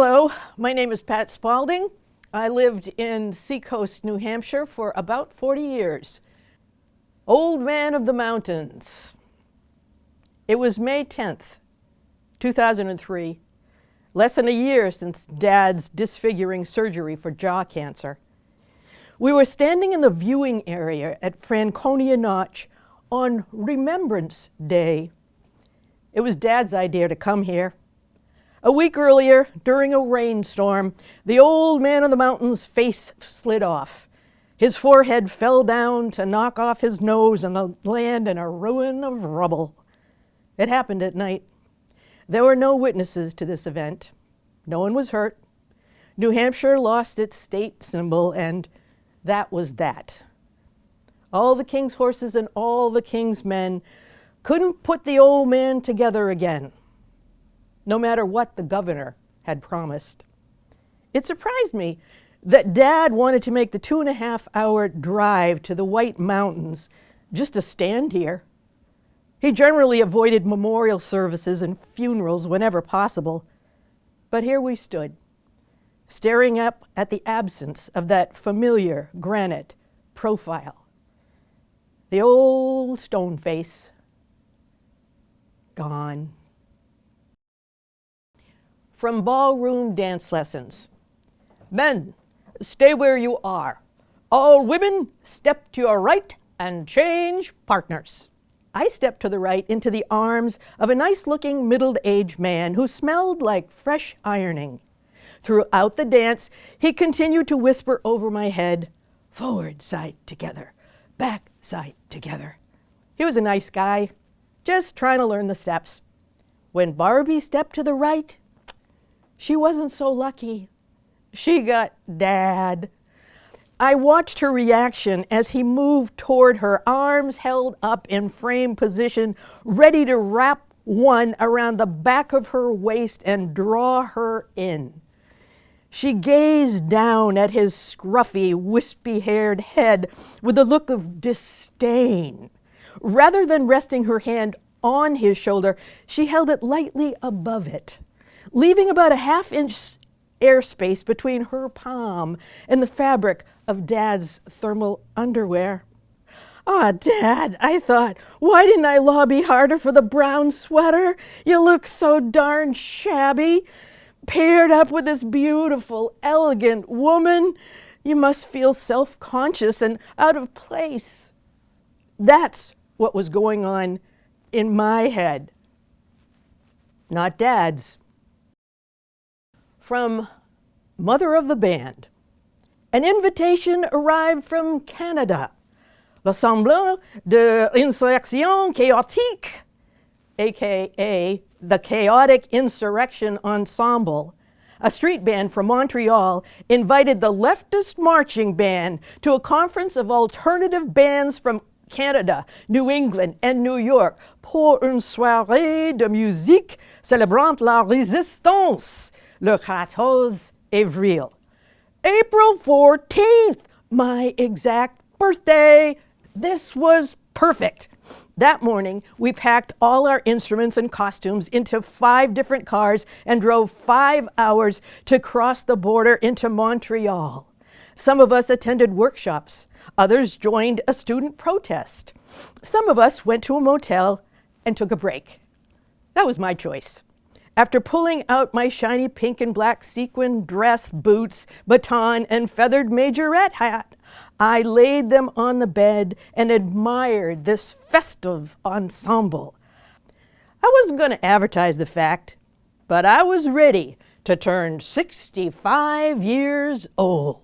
Hello, my name is Pat Spalding. I lived in Seacoast, New Hampshire for about 40 years. Old man of the mountains. It was May 10th, 2003, less than a year since Dad's disfiguring surgery for jaw cancer. We were standing in the viewing area at Franconia Notch on Remembrance Day. It was Dad's idea to come here. A week earlier, during a rainstorm, the old man of the mountain's face slid off. His forehead fell down to knock off his nose and land in a ruin of rubble. It happened at night. There were no witnesses to this event. No one was hurt. New Hampshire lost its state symbol, and that was that. All the king's horses and all the king's men couldn't put the old man together again, no matter what the governor had promised. It surprised me that Dad wanted to make the 2.5-hour drive to the White Mountains just to stand here. He generally avoided memorial services and funerals whenever possible, but here we stood, staring up at the absence of that familiar granite profile. The old stone face, gone. From ballroom dance lessons. Men, stay where you are. All women, step to your right and change partners. I stepped to the right into the arms of a nice-looking middle-aged man who smelled like fresh ironing. Throughout the dance, he continued to whisper over my head, forward side together, back side together. He was a nice guy, just trying to learn the steps. When Barbie stepped to the right, she wasn't so lucky. She got Dad. I watched her reaction as he moved toward her, arms held up in frame position, ready to wrap one around the back of her waist and draw her in. She gazed down at his scruffy, wispy-haired head with a look of disdain. Rather than resting her hand on his shoulder, she held it lightly above it, leaving about a half-inch airspace between her palm and the fabric of Dad's thermal underwear. Ah, Dad, I thought, why didn't I lobby harder for the brown sweater? You look so darn shabby. Paired up with this beautiful, elegant woman, you must feel self-conscious and out of place. That's what was going on in my head, not Dad's. From Mother of the Band. An invitation arrived from Canada. L'Assemblée de l'Insurrection Chaotique, aka the Chaotic Insurrection Ensemble, a street band from Montreal, invited the leftist marching band to a conference of alternative bands from Canada, New England, and New York pour une soirée de musique célébrant la résistance. Le 14 Avril. April 14th, my exact birthday. This was perfect. That morning, we packed all our instruments and costumes into 5 different cars and drove 5 hours to cross the border into Montreal. Some of us attended workshops. Others joined a student protest. Some of us went to a motel and took a break. That was my choice. After pulling out my shiny pink and black sequin dress, boots, baton, and feathered majorette hat, I laid them on the bed and admired this festive ensemble. I wasn't going to advertise the fact, but I was ready to turn 65 years old.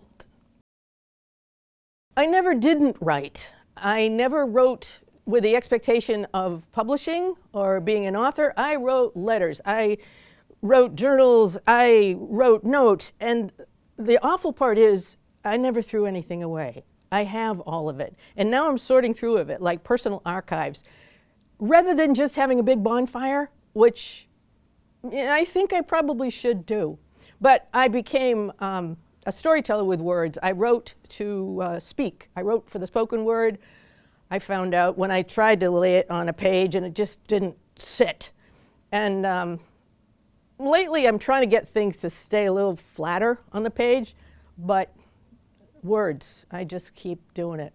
I never didn't write. I never wrote with the expectation of publishing or being an author. I wrote letters, I wrote journals, I wrote notes, and the awful part is I never threw anything away. I have all of it, and now I'm sorting through of it like personal archives. Rather than just having a big bonfire, which I think I probably should do, but I became a storyteller with words. I wrote to speak. I wrote for the spoken word. I found out when I tried to lay it on a page and it just didn't sit. And lately I'm trying to get things to stay a little flatter on the page, but words, I just keep doing it.